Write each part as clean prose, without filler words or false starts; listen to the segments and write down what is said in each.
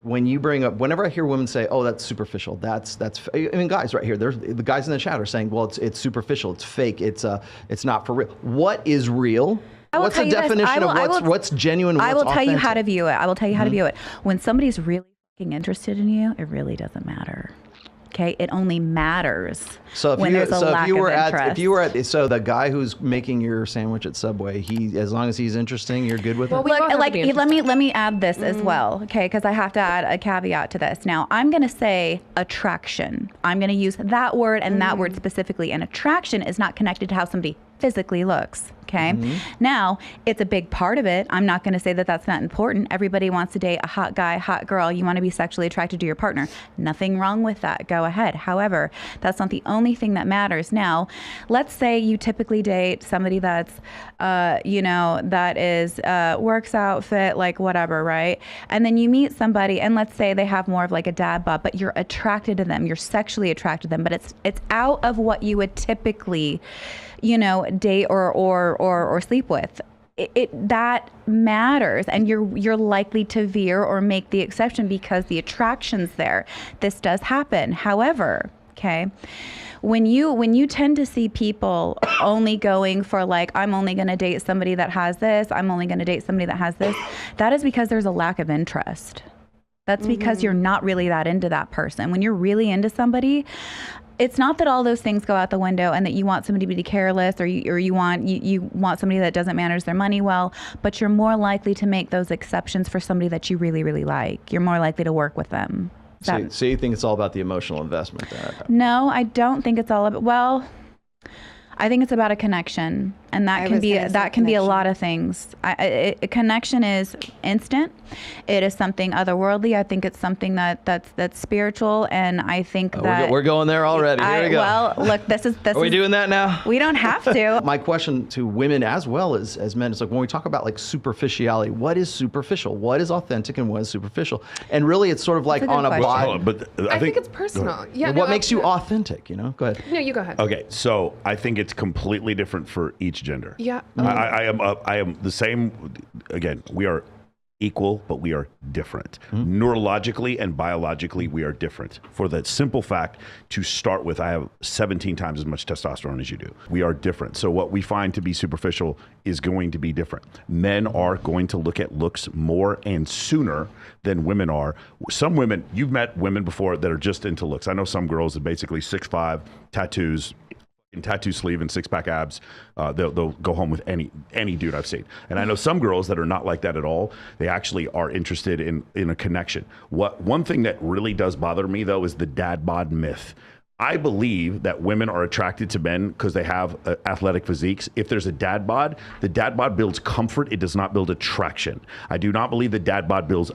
when you bring up, whenever I hear women say, "Oh, that's superficial," I mean, guys right here, there's the guys in the chat are saying, "Well, it's superficial, it's fake, it's not for real." What is real? What's the definition of what's genuine? I will tell you how to view it. I will tell you how to view it. When somebody's really interested in you, it really doesn't matter. Okay, it only matters when there's a lack of interest. So the guy who's making your sandwich at Subway, as long as he's interesting, you're good with it? Look, let me add this as well, okay, because I have to add a caveat to this. Now, I'm going to say attraction. I'm going to use that word and that word specifically, and attraction is not connected to how somebody physically looks. Okay. Now, it's a big part of it. I'm not going to say that that's not important. Everybody wants to date a hot guy, hot girl. You want to be sexually attracted to your partner. Nothing wrong with that. Go ahead. However, that's not the only thing that matters. Now, let's say you typically date somebody that's, that is works out, fit, like whatever, right? And then you meet somebody, and let's say they have more of like a dad bod, but you're attracted to them. You're sexually attracted to them, but it's out of what you would typically, date or sleep with. That matters, and you're likely to veer or make the exception because the attraction's there. This does happen. However, okay, when you tend to see people only going for like, I'm only going to date somebody that has this, I'm only going to date somebody that has this, that is because there's a lack of interest. That's because you're not really that into that person. When you're really into somebody, it's not that all those things go out the window and that you want somebody to be careless or you want somebody that doesn't manage their money well, but you're more likely to make those exceptions for somebody that you really, really like. You're more likely to work with them. So you think it's all about the emotional investment there? No, I don't think it's all about, well, I think it's about a connection, and that can be a lot of things. A connection is instant. It is something otherworldly. I think it's something that's spiritual, and I think that we're going there already. Here we go. Well, look, this is. Are we doing that now? We don't have to. My question to women as well as men is like, when we talk about like superficiality, what is superficial? What is authentic and what is superficial? And really, it's sort of like on a question. But I think it's personal. Yeah. What makes you authentic? Go ahead. No, you go ahead. Okay, so I think it's completely different for each gender. Yeah. I am the same. Again, we are equal, but we are different. Neurologically and biologically, we are different. For the simple fact, to start with, I have 17 times as much testosterone as you do. We are different. So what we find to be superficial is going to be different. Men are going to look at looks more and sooner than women are. Some women, you've met women before that are just into looks. I know some girls that basically 6'5", tattoos, tattoo sleeve and six-pack abs, they'll go home with any dude I've seen. And I know some girls that are not like that at all. They actually are interested in a connection. One thing that really does bother me, though, is the dad bod myth. I believe that women are attracted to men because they have athletic physiques. If there's a dad bod, the dad bod builds comfort. It does not build attraction. I do not believe the dad bod builds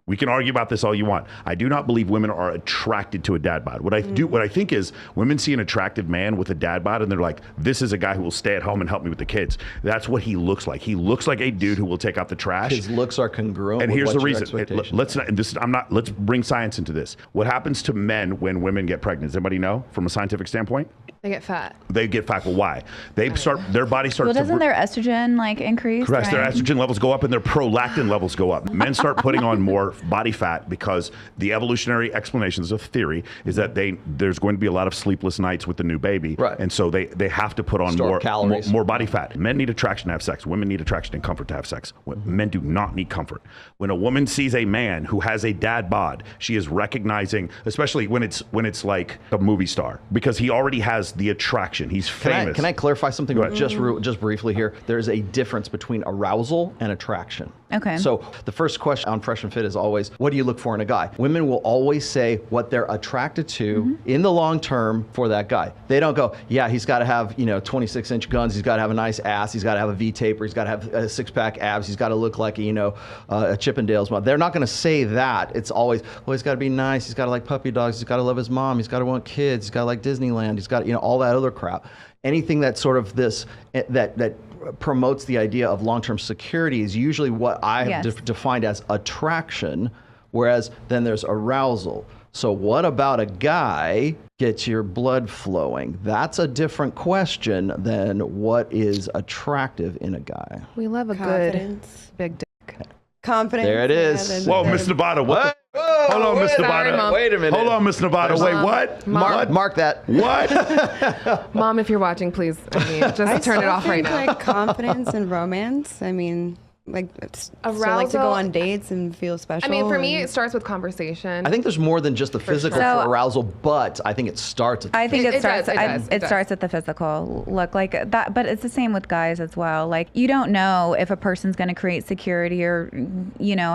we can argue about this all you want. I do not believe women are attracted to a dad bod. What I think is women see an attractive man with a dad bod and they're like, this is a guy who will stay at home and help me with the kids. That's what he looks like. He looks like a dude who will take out the trash. His looks are congruent. And with here's the reason. Let's bring science into this. What happens to men when women get pregnant? Does anybody know from a scientific standpoint? They get fat. They get fat. Well, why? Their body starts. Well, doesn't their estrogen increase? Correct. Right? Their estrogen levels go up and their prolactin levels go up. Men start putting on more body fat because the evolutionary explanations of theory is that there's going to be a lot of sleepless nights with the new baby, right? And so they have to put on more body fat. Men need attraction to have sex. Women need attraction and comfort to have sex. Men do not need comfort. When a woman sees a man who has a dad bod, she is recognizing, especially when it's like a movie star, because he already has the attraction. He's famous. Can I clarify something just briefly here? There's a difference between arousal and attraction. Okay. So the first question on Fresh and Fit is always, what do you look for in a guy? Women will always say what they're attracted to in the long term for that guy. They don't go, yeah, he's got to have 26-inch guns. He's got to have a nice ass. He's got to have a V-taper. He's got to have a six-pack abs. He's got to look like a Chippendales mom. They're not going to say that. It's always, well, he's got to be nice. He's got to like puppy dogs. He's got to love his mom. He's got to want kids. He's got to like Disneyland. He's got all that other crap. Anything that sort of that promotes the idea of long-term security is usually what I have defined as attraction, whereas then there's arousal. So what about a guy gets your blood flowing? That's a question than what is attractive in a guy. We love a confidence. Good big dick. confidence. There it is. there's- Whoa, there's- Miss Nevada, what? Whoa, Hold on, Miss wait a Nevada. minute, Mom. Wait a minute. Hold on, Miss Nevada. Wait, what? Mark that. What? Mom, if you're watching, please, I mean, just I turn it still off right think, now. Like confidence and romance. I mean, like still like to go Arousal- on dates and feel special. I mean, for me, and- it starts with conversation. I think there's more than just the physical sure. for So- arousal, but I think it starts at I think It it starts. does, it does, it It does. starts at the physical look like that, but it's the same with guys as well. Like you don't know if a person's going to create security or,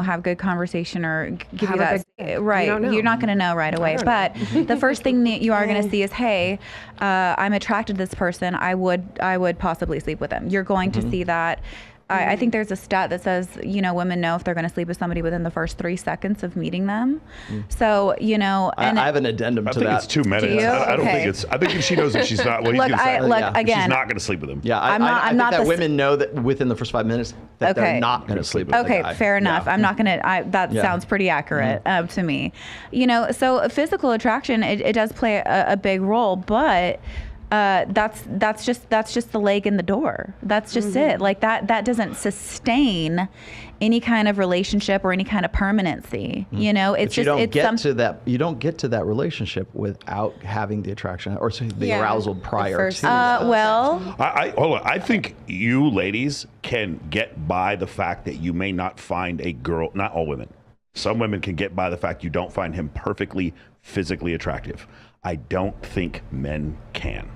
have good conversation or give Have you a that. big- Right, you don't know. you're not going to know right away. don't But the first thing that you are going to see is, hey, I'm attracted to this person. I would possibly sleep with them. You're going to see that. I think there's a stat that says, women know if they're going to sleep with somebody within the first 3 seconds of meeting them. So, and I have an addendum I to think that. it's 2 minutes. you? I don't Okay. think it's. I think if she knows that she's not, what he's Look, going to say. look Yeah. again. She's not going to sleep with him. Yeah, I'm not- I I'm think not that the- women know that within the first 5 minutes that Okay. they're not going to sleep with the Okay, guy. fair enough. Yeah. I'm not gonna. That Yeah. sounds pretty accurate to me. So physical attraction it does play a big role, but that's just the leg in the door. That's just it. Like that doesn't sustain any kind of relationship or any kind of permanency. It's But you just don't it's get some. to that. You don't get to that relationship without having the attraction or the Yeah, arousal the prior first to. Well, I hold on. I think you ladies can get by the fact that you may not find a girl. Not all women. Some women can get by the fact you don't find him perfectly physically attractive. I don't think men can.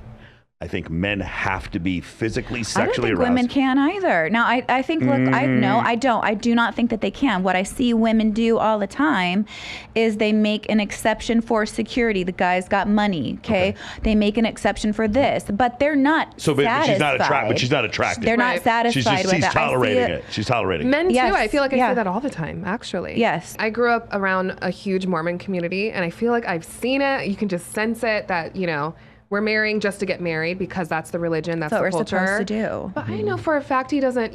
I think men have to be physically, I don't sexually think aroused. women can either. Now, I think, look, I don't. I do not think that they can. What I see women do all the time is they make an exception for security. The guy's got money, okay? They make an exception for this, but they're not So, but satisfied. she's not attractive. But she's not attractive. They're not Right. satisfied She's with she's it. I see tolerating it. She's tolerating it. Men Yes, too. I feel like I yeah. see that all the time, actually. Yes. I grew up around a huge Mormon community, and I feel like I've seen it. You can just sense it that we're marrying just to get married because that's the religion, that's That's the what we're culture. supposed to do. But I know for a fact he doesn't.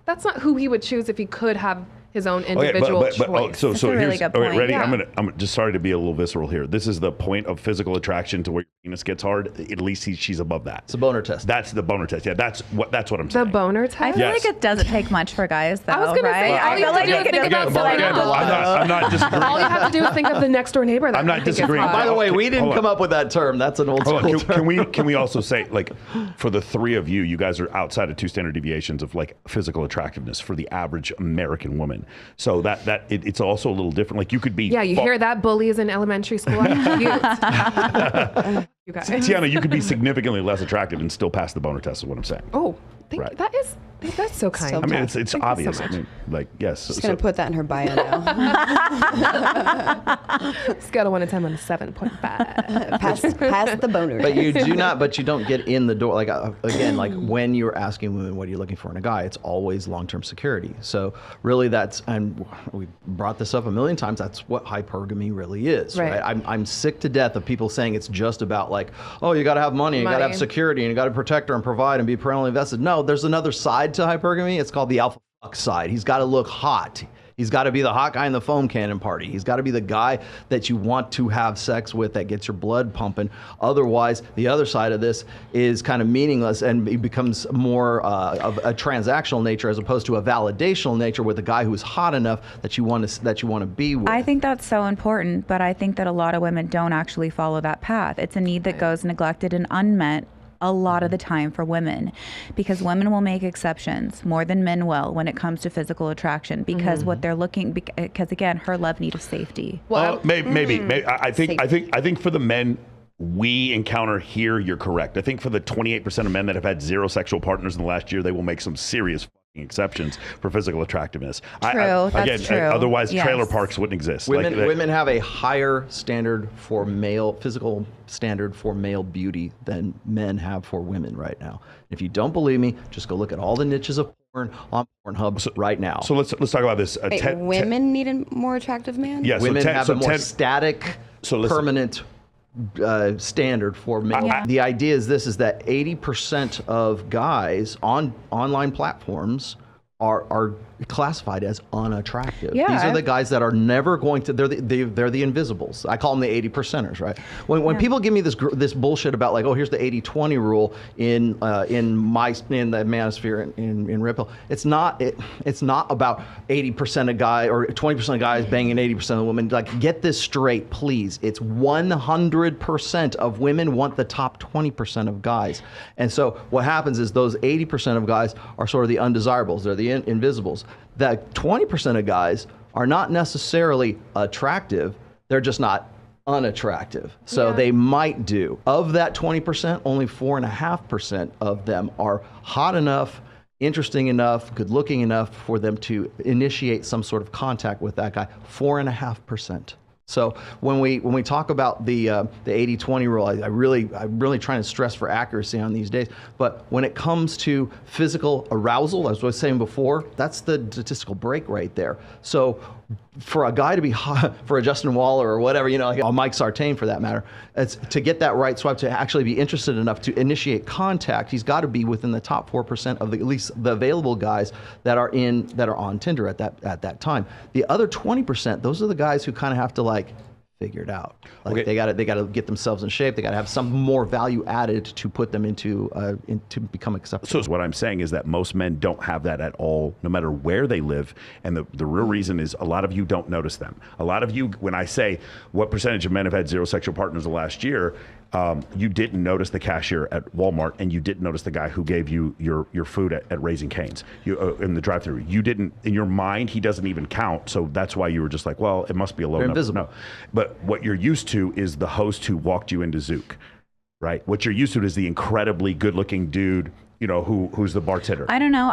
That's not who he would choose if he could have his own Okay, individual but choice. so That's a really here's good okay, point. ready. Yeah. I'm just sorry to be a little visceral here. This is the point of physical attraction to where your penis gets hard. At least she's above that. It's a boner test. That's the boner test. Yeah, that's what I'm the saying. boner test. I feel Yes. like it doesn't take much for guys, though. I was gonna right? say, all I you feel have to like do it is could think just about be But someone like, again, else. I'm not disagreeing. All you have to do is think of the next door neighbor. That I'm not I think is disagreeing. hot. By the way, we didn't Hold on. come up with that term. That's an old Hold school on, term. can we also say, like, for the three of you, you guys are outside of 2 standard deviations of like physical attractiveness for the average American woman. So it's also a little different. Like you could be Yeah, you hear that? Bullies in elementary school. I'm cute. You guys. Tiana, you could be significantly less attractive and still pass the boner test. Is what I'm saying. Oh, Right. that's so kind. So I mean, it's Thank you so obvious. much. I mean, like, yes. Just gonna put that in her bio now. Scale of 1 to 10 on a 7.5. pass the boner. But you do not. But you don't get in the door. Like again, like when you're asking women, what are you looking for in a guy? It's always long-term security. So really, and we brought this up a million times. That's what hypergamy really is, Right. right? I'm sick to death of people saying it's just about like, oh, you got to have money, you got to have Money. security, and you got to protect her and provide and be parentally invested. No, there's another side to hypergamy. It's called the alpha fuck side. He's got to look hot. He's got to be the hot guy in the foam cannon party. He's got to be the guy that you want to have sex with that gets your blood pumping. Otherwise, the other side of this is kind of meaningless and it becomes more of a transactional nature as opposed to a validational nature with a guy who's hot enough that you want to be with. I think that's so important, but I think that a lot of women don't actually follow that path. It's a need that goes neglected and unmet a lot of the time for women, because women will make exceptions more than men will when it comes to physical attraction, because what they're looking, because again, her love need is safety. Well, Maybe. I think for the men we encounter here, you're correct. I think for the 28% of men that have had 0 sexual partners in the last year, they will make some serious fucking exceptions for physical attractiveness. True, that's true. Otherwise, Yes. trailer parks wouldn't exist. Women have a higher standard for physical standard for male beauty than men have for women right now. If you don't believe me, just go look at all the niches of porn on Pornhub right now. So let's talk about this. Wait, women need a more attractive man? Yeah, Women so have a more static, So listen. permanent standard for male. Yeah. The idea is this: is that 80% of guys on online platforms are classified as unattractive. Yeah, These are the guys that are never going to, they're the invisibles. I call them the 80 percenters, right? When people give me this bullshit about like, oh, here's the 80-20 rule in the manosphere in Ripple, it's not about 80% of guys or 20% of guys banging 80% of the women. Like, get this straight, please. It's 100% of women want the top 20% of guys. And so what happens is those 80% of guys are sort of the undesirables. They're the invisibles. That 20% of guys are not necessarily attractive. They're just not unattractive. So they might do. Of that 20%, only 4.5% of them are hot enough, interesting enough, good looking enough for them to initiate some sort of contact with that guy. 4.5%. So when we talk about the 80-20 rule, I'm really trying to stress for accuracy on these days. But when it comes to physical arousal, as I was saying before, that's the statistical break right there. So for a guy to be hot, for a Justin Waller or whatever, like a Mike Sartain for that matter, it's to get that right swipe, to actually be interested enough to initiate contact, he's got to be within the top 4% of at least the available guys that are on Tinder at that time. The other 20%, those are the guys who kind of have to like figure it out. Like they got to get themselves in shape. They got to have some more value added to put them into to become acceptable. So what I'm saying is that most men don't have that at all, no matter where they live. And the real reason is a lot of you don't notice them. A lot of you, when I say what percentage of men have had 0 sexual partners the last year, you didn't notice the cashier at Walmart, and you didn't notice the guy who gave you your food at Raising Cane's in the drive-thru. You didn't, in your mind, he doesn't even count. So that's why you were just like, well, it must be a low number. Invisible. No. But what you're used to is the host who walked you into Zook, right? What you're used to is the incredibly good-looking dude, who's the bartender. I don't know.